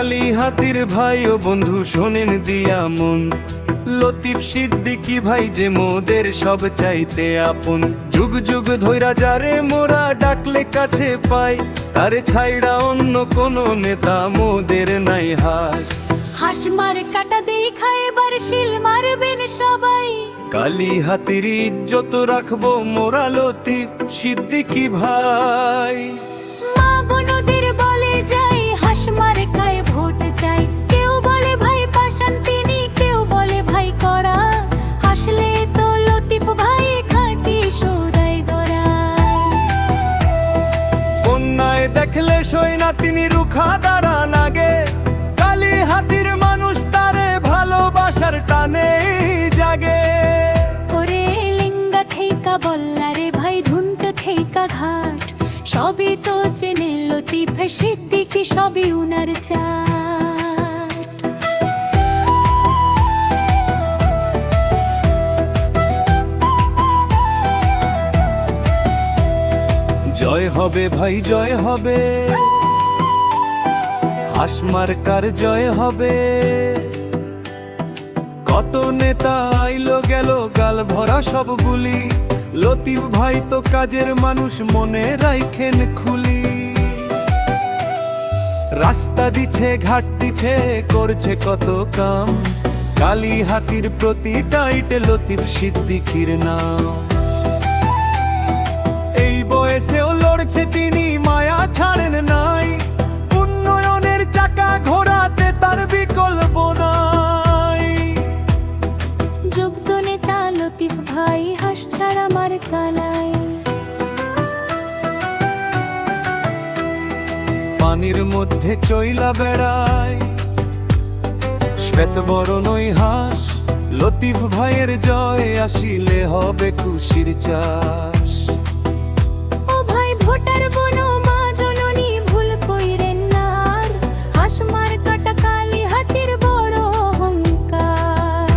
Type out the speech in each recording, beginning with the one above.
কালী হাতির ভাই ও বন্ধু শোনেন দিয়া মন, লতিফ সিদ্দিকী ভাই যে মোদের সব চাইতে আপন। যুগ যুগ ধইরা যারে মোরা ডাকলে কাছে পাই, তারে ছাইড়া অন্য কোনো নেতা মোদের নাই হাস। হাস মার কাটা দেখা এবার শিল মারবেন সবাই, কালী হাতির ইজ্জত রাখবো মোরা লতিফ সিদ্দিকী ভাই। মা বোনদের বলে যাই হাস মার খায় ভোট চাই, কেউ বলে ভাই পাশান তিনি, কেউ বলে ভাই করা, হাসলে তো লতিফ ভাই খাঁটি সদাই ধরা। অন্যায় দেখলে সই না তিনি রুখা দাঁড়ান আগে, কালী হাতির মানুষ তারে ভালোবাসার টানে জাগে। ওরে লিঙ্গা থেইকা বল্লারে ভাই ধুনটা থেইকা ঘাট, সবই তো চেনে লতিফ সিদ্দিকী, সবই উনার চাট। জয় হবে ভাই জয় হবে, হাস মার্কার জয় হবে। কত নেতা আইলো গেল গাল ভরা সব বুলি, লতিফ ভাই তো কাজের মানুষ মনে রাইখেন খুলি। রাস্তা দিছে ঘাট দিছে করছে কত কাম, কালী হাতির প্রতি টাইটে লতিফ সিদ্দিকীর নাম। এই বয়সেও লড়ছে তিনি মায়া ছাড়েন নাই, উন্নয়নের চাকা ঘোরাতে তার বিকল্প নাই। যোগ্য নেতা লতিফ ভাই হাস ছাড়া মার কানাই। পানির মধ্যে চইলা বেড়ায় শ্বেত বরণই হাঁস, লতিফ ভাইয়ের জয় আসিলে হবে খুশির চাষ। ও ভাই ভোটার বনো মা জননী ভুল কইরেন না, হাস মার কাটা কালী হাতির বড় অহংকার।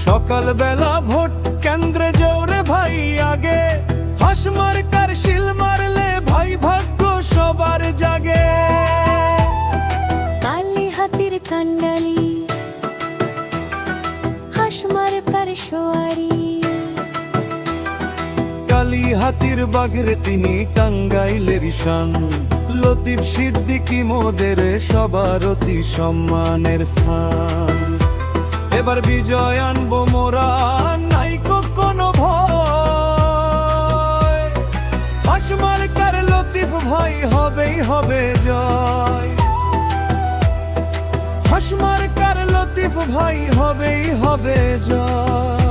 সকাল বেলা ভোট কেন্দ্রে জোরে ভাই আগে, হাস মার্কার শিল মারলে ভাই ভাগ্য সবার জাগে। কালী হাতির কান্ডালি হাস মার্কার সোয়ারি, কালী হাতির বাঘের তিনি টাঙ্গাইলের শান, লতিফ সিদ্দিকী মোদের সবার অতি সম্মানের স্থান। এবার বিজয় আনবো মোরা নাই কোনো ভয়, হাস মার্কার লতিফ ভাই হবেই হবে জয়। হাস মার্কার লতিফ ভাই হবেই হবে জয়।